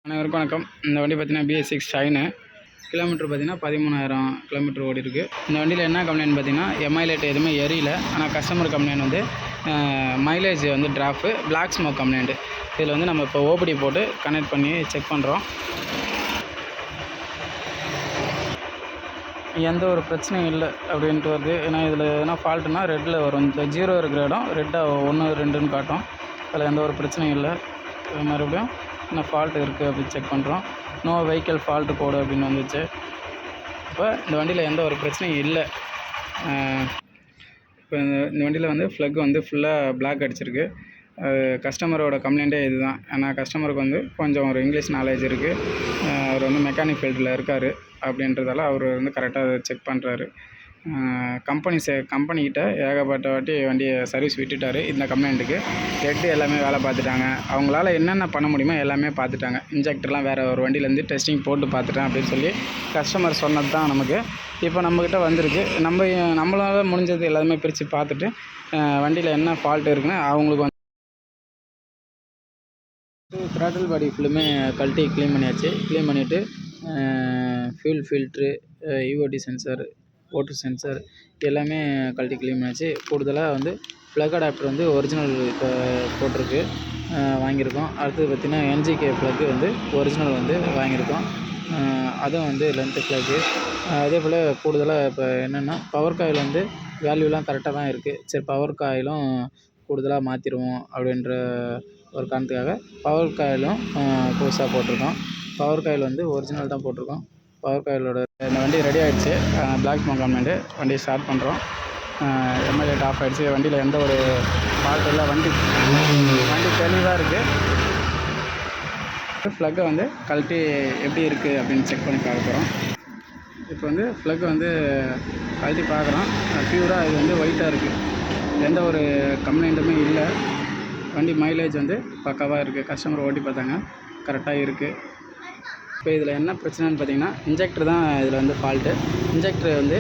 அனைவருக்கும் வணக்கம். இந்த வண்டி பார்த்தீங்கன்னா BS6 ஷைனு. கிலோமீட்டர் பார்த்தீங்கன்னா 13,000 கிலோமீட்டர் ஓடி இருக்குது. இந்த வண்டியில் என்ன கம்ப்ளைண்ட் பார்த்தீங்கன்னா எம்ஐலேட் எதுவுமே எரியல. ஆனால் கஸ்டமர் கம்ப்ளைண்ட் வந்து மைலேஜ் வந்து ட்ராப்பு, பிளாக் ஸ்மோக் கம்ப்ளைண்ட். இதில் வந்து நம்ம இப்போ ஓபிடி போட்டு கனெக்ட் பண்ணி செக் பண்ணுறோம். எந்த ஒரு பிரச்சனையும் இல்லை அப்படின்ட்டு வருது. ஏன்னா இதில் எதனா ஃபால்ட்டுனா ரெட்டில் வரும். இந்த 0 இருக்கிற இடம் ரெட்டாக 1 2ன்னு காட்டும். அதில் எந்த ஒரு பிரச்சனையும் இல்லை. மறுபடியும் என்ன ஃபால்ட் இருக்குது அப்படின்னு செக் பண்ணுறோம். நோ வெஹிக்கிள் ஃபால்ட் கோடு அப்படின்னு வந்துச்சு. இப்போ இந்த வண்டியில் எந்த ஒரு பிரச்சனையும் இல்லை. இப்போ இந்த வண்டியில் வந்து ஃப்ளக் வந்து ஃபுல்லாக பிளாக் அடிச்சிருக்கு. கஸ்டமரோட கம்ப்ளைண்ட்டே இது தான். ஏன்னா கஸ்டமருக்கு வந்து கொஞ்சம் ஒரு இங்கிலீஷ் நாலேஜ் இருக்குது. அவர் வந்து மெக்கானிக் ஃபீல்டில் இருக்கார். அப்படின்றதால அவர் வந்து கரெக்டாக செக் பண்ணுறாரு. கம்பெனிக்கிட்ட ஏகப்பட்ட வாட்டி வண்டியை சர்வீஸ் விட்டுட்டார். இந்த கம்ப்ளைண்ட்டுக்கு ஹெட்டு எல்லாமே வேலை பார்த்துட்டாங்க. அவங்களால என்னென்ன பண்ண முடியுமோ எல்லாமே பார்த்துட்டாங்க. இன்ஜெக்டர்லாம் வேறு ஒரு வண்டியிலேருந்து டெஸ்டிங் போட்டு பார்த்துட்டேன் அப்படின்னு சொல்லி கஸ்டமர் சொன்னது தான் நமக்கு இப்போ நம்மக்கிட்ட வந்திருக்கு. நம்மளால் முடிஞ்சது எல்லாமே பிரித்து பார்த்துட்டு வண்டியில் என்ன ஃபால்ட் இருக்குன்னு அவங்களுக்கு வந்து த்ராட்டில் பாடி ஃபுல்லுமே கழட்டி க்ளீன் பண்ணியாச்சு. க்ளீன் பண்ணிவிட்டு ஃபியூல் ஃபில்ட்ரு, யூஓடி சென்சார், ஓட்டர் சென்சார் எல்லாமே கழட்டி க்ளீன் பண்ணியாச்சு. கூடுதலாக வந்து ப்ளக் அடாப்டர் வந்து ஒரிஜினல் இப்போ போட்டிருக்கு, வாங்கியிருக்கோம். அடுத்தது பார்த்திங்கன்னா NGK ப்ளக்கு வந்து ஒரிஜினல் வந்து வாங்கியிருக்கோம். அதுவும் வந்து லென்த்து ப்ளக்கு. அதே போல் கூடுதலாக இப்போ என்னென்னா பவர் காயில் வந்து வேல்யூலாம் கரெக்டாக தான் இருக்குது. சரி பவர் காயிலும் கூடுதலாக மாற்றிடுவோம் அப்படின்ற ஒரு காரணத்துக்காக பவர் காயிலும் புதுசாக போட்டிருக்கோம். பவர் காயில் வந்து ஒரிஜினல் தான் போட்டிருக்கோம். பவர் காயிலோட இந்த வண்டி ரெடி ஆகிடுச்சு. Black smoke complaint. வண்டியை ஸ்டார்ட் பண்ணுறோம். எம்ஐலேட் ஆஃப் ஆகிடுச்சு. வண்டியில் எந்த ஒரு ஃபால்ட் இல்லை. வண்டி தெளிவாக இருக்குது. ஃப்ளக்கை வந்து கழட்டி எப்படி இருக்குது அப்படின்னு செக் பண்ணி பார்க்க போகிறோம். இப்போ வந்து ஃப்ளக் வந்து கழட்டி பார்க்குறோம். ப்யூராக இது வந்து ஒயிட்டாக இருக்குது. எந்த ஒரு கம்ப்ளைண்ட்டுமே இல்லை. வண்டி மைலேஜ் வந்து பக்காவாக இருக்குது. கஸ்டமர் ஓட்டி பார்த்தாங்க, கரெக்டாக இருக்குது. இப்போ இதில் என்ன பிரச்சனைன்னு பார்த்தீங்கன்னா இன்ஜெக்டர் தான் இதில் வந்து ஃபால்ட்டு. இன்ஜெக்டர் வந்து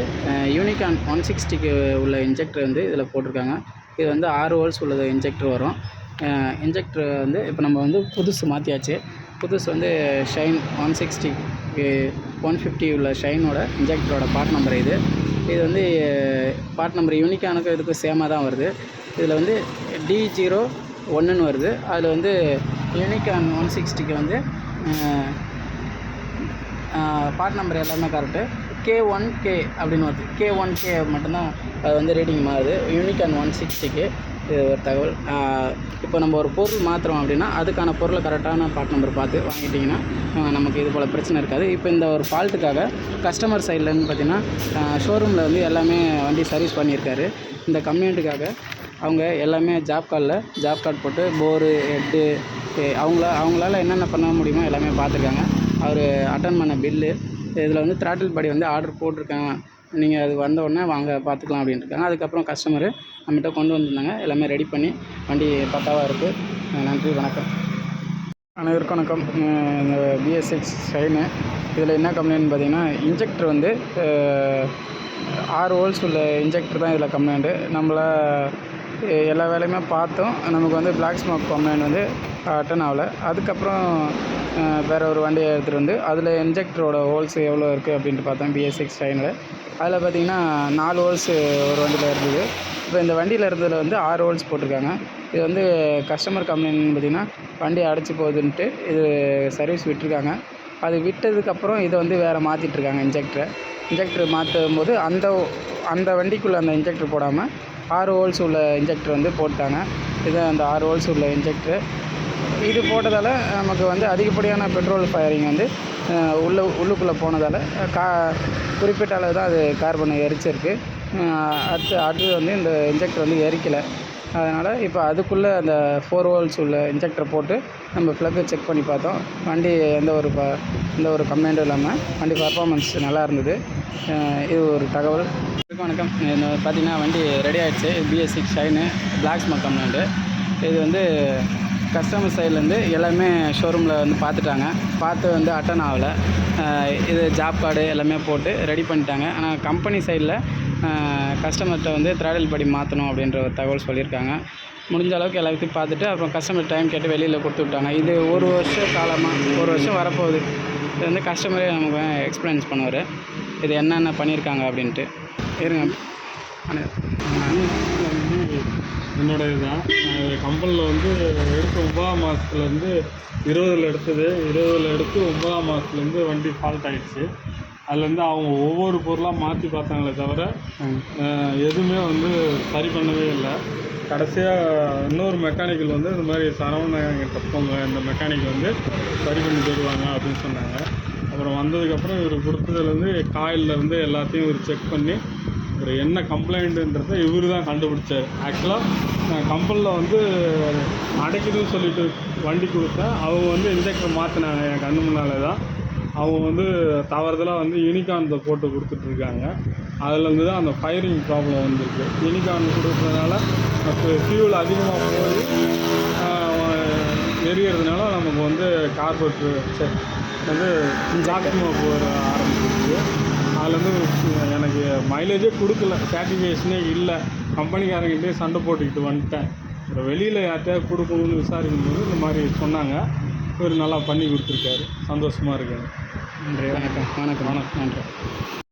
யூனிகான் 160க்கு உள்ள இன்ஜெக்டர் வந்து இதில் போட்டிருக்காங்க. இது வந்து 6 வோல்ட்ஸ் உள்ள இன்ஜெக்டர் வரும். இன்ஜெக்டர் வந்து இப்போ நம்ம வந்து புதுசு மாற்றியாச்சு. புதுசு வந்து ஷைன் 160 150 உள்ள ஷைனோட இன்ஜெக்டரோட பார்ட் நம்பர் இது வந்து பார்ட் நம்பர் யூனிகானுக்கு இதுக்கும் சேமாக தான் வருது. இதில் வந்து D01ன்னு வருது. அதில் வந்து யூனிகான் 160க்கு வந்து பார்ட் நம்பர் எல்லாமே கரெக்டு. K1K அப்படின்னு வருது. K1K மட்டும்தான் அது வந்து ரீடிங் மாறுது. யூனிகான் 160க்கு இது ஒரு தகவல். இப்போ நம்ம ஒரு பொருள் மாற்றுறோம் அப்படின்னா அதுக்கான பொருளை கரெக்டான பார்ட் நம்பர் பார்த்து வாங்கிட்டிங்கன்னா நமக்கு இது போல் பிரச்சனை இருக்காது. இப்போ இந்த ஒரு ஃபால்ட்டுக்காக கஸ்டமர் சைட்லேருந்து பார்த்திங்கன்னா ஷோரூமில் வந்து எல்லாமே வண்டி சர்வீஸ் பண்ணியிருக்காரு. இந்த கம்ப்ளைண்ட்டுக்காக அவங்க எல்லாமே ஜாப் கார்டு போட்டு போரு ஹெட்டு அவங்களால என்னென்ன பண்ண முடியுமோ எல்லாமே பார்த்துருக்காங்க. அவர் அட்டன் பண்ண பில்லு இதில் வந்து த்ராட்டில் பாடி வந்து ஆர்டர் போட்டிருக்காங்க. நீங்கள் அது வந்த உடனே வாங்க பார்த்துக்கலாம் அப்படின்ட்டுருக்காங்க. அதுக்கப்புறம் கஸ்டமரு நம்மகிட்ட கொண்டு வந்திருந்தாங்க. எல்லாமே ரெடி பண்ணி வண்டி பக்காவாக இருக்குது. நன்றி, வணக்கம். அனைவருக்கும் வணக்கம். இந்த BS6 ஷைனு. இதில் என்ன கம்ப்ளைண்ட்னு பார்த்தீங்கன்னா இன்ஜெக்டர் வந்து 6 வோல்ட்ஸ் உள்ள இன்ஜெக்டர் தான் இதில் கம்ப்ளைண்ட்டு. எல்லா வேலையுமே பார்த்தோம். நமக்கு வந்து பிளாக் ஸ்மோக் கம்ப்ளைண்ட் வந்து அட்டன் ஆகலை. அதுக்கப்புறம் வேறு ஒரு வண்டியை எடுத்துகிட்டு வந்து அதில் இன்ஜெக்டரோட ஹோல்ஸ் எவ்வளோ இருக்குது அப்படின்ட்டு பார்த்தோம். BS6 ஷைனில் அதில் பார்த்திங்கன்னா 4 ஹோல்ஸ் ஒரு வண்டியில் இருந்தது. இப்போ இந்த வண்டியில் இருந்ததில் வந்து 6 ஹோல்ஸ் போட்டிருக்காங்க. இது வந்து கஸ்டமர் கம்ப்ளைண்ட்னு பார்த்திங்கன்னா வண்டி அடைச்சி போகுதுன்ட்டு இது சர்வீஸ் விட்டுருக்காங்க. அது விட்டதுக்கப்புறம் இதை வந்து வேறு மாற்றிட்டுருக்காங்க. இன்ஜெக்டர் மாற்றும் போது அந்த வண்டிக்குள்ளே அந்த இன்ஜெக்டர் போடாமல் 6 ஹோல்ஸ் உள்ள இன்ஜெக்டர் வந்து போட்டாங்க. இது அந்த 6 ஹோல்ஸ் உள்ள இன்ஜெக்டர். இது போட்டதால் நமக்கு வந்து அதிகப்படியான பெட்ரோல் ஃபயரிங் வந்து உள்ளுக்குள்ளே போனதால் குறிப்பிட்ட அளவு தான் அது கார்பனை எரிச்சிருக்கு. அடுத்து வந்து இந்த இன்ஜெக்டர் வந்து எரிக்கலை. அதனால் இப்போ அதுக்குள்ளே அந்த 4 ஹோல்ஸ் உள்ள இன்ஜெக்டரை போட்டு நம்ம ப்ளக்கை செக் பண்ணி பார்த்தோம். வண்டி எந்த ஒரு கம்ப்ளைண்ட்டும் இல்லாமல் வண்டி பர்ஃபார்மன்ஸ் நல்லா இருந்தது. இது ஒரு தகவல். வணக்கம். பார்த்திங்கன்னா வண்டி ரெடி ஆகிடுச்சு. BS6 Shine black smoke complaint. இது வந்து கஸ்டமர் சைட்லேருந்து எல்லாமே ஷோரூமில் வந்து பார்த்து வந்து அட்டன் ஆகலை. இது ஜாப் கார்டு எல்லாமே போட்டு ரெடி பண்ணிட்டாங்க. ஆனால் கம்பெனி சைடில் கஸ்டமர்கிட்ட வந்து த்ராட்டில் படி மாற்றணும் அப்படின்ற ஒரு தகவல் சொல்லியிருக்காங்க. முடிஞ்ச அளவுக்கு எல்லாத்தையும் பார்த்துட்டு அப்புறம் கஸ்டமர் டைம் கேட்டு வெளியில் கொடுத்து விட்டாங்க. இது ஒரு வருஷம் காலமாக, ஒரு வருஷம் வரப்போகுது. இது வந்து கஸ்டமரே நமக்கு எக்ஸ்பிளைன்ஸ் பண்ணுவார் இது என்னென்ன பண்ணியிருக்காங்க அப்படின்ட்டு. இருங்க என்னோட இதுதான். கம்பெனியில் வந்து எடுத்து 9ஆம் மாதத்துலேருந்து 20ல் எடுத்தது. 20ல் எடுத்து 9ஆம் மாதத்துலேருந்து வண்டி ஃபால்ட் ஆகிடுச்சு. அதுலேருந்து அவங்க ஒவ்வொரு பொருளாக மாற்றி பார்த்தாங்களே தவிர எதுவுமே வந்து சரி பண்ணவே இல்லை. கடைசியாக இன்னொரு மெக்கானிக்கல் வந்து இந்த மாதிரி சரவணங்கிட்ட போங்க, இந்த மெக்கானிக் வந்து சரி பண்ணி தருவாங்க அப்படின்னு சொன்னாங்க. அப்புறம் வந்ததுக்கப்புறம் இவர் கொடுத்ததுலேருந்து காயிலேருந்து எல்லாத்தையும் இவர் செக் பண்ணி ஒரு என்ன கம்ப்ளைண்ட்டுன்றதை இவர் தான் கண்டுபிடிச்சார். ஆக்சுவலாக நான் கம்பெனியில் வந்து அடைக்குதுன்னு சொல்லிட்டு வண்டி கொடுத்தேன். அவங்க வந்து இன்ஜெக்டர் மாற்றினாங்க என் கண்ணு முன்னாலே தான். அவங்க வந்து தவறுதலாக வந்து யூனிகார்ன் போட்டு கொடுத்துட்ருக்காங்க. அதுலேருந்து தான் அந்த ஃபயரிங் ப்ராப்ளம் வந்துருக்கு. யூனிகார்ன் கொடுக்குறதுனால ஃபியூல் அதிகமாக போய் எரியறதுனால நமக்கு வந்து கார்பரேட்டர் வந்து ஜாக்கிரமாக போகிற ஆரம்பிச்சிருச்சு. அதுலேருந்து எனக்கு மைலேஜே கொடுக்கல, சாட்டிஸ்ஃபேக்ஷனே இல்லை. கம்பெனிக்காரங்கிட்டே சண்டை போட்டுக்கிட்டு வந்துட்டேன். அப்புறம் வெளியில் யார்கிட்டயாவது கொடுக்கணும்னு விசாரிக்கும்போது இந்த மாதிரி சொன்னாங்க. இவர் நல்லா பண்ணி கொடுத்துருக்காரு. சந்தோஷமாக இருக்குங்க. நன்றி. வணக்கம். நன்றி.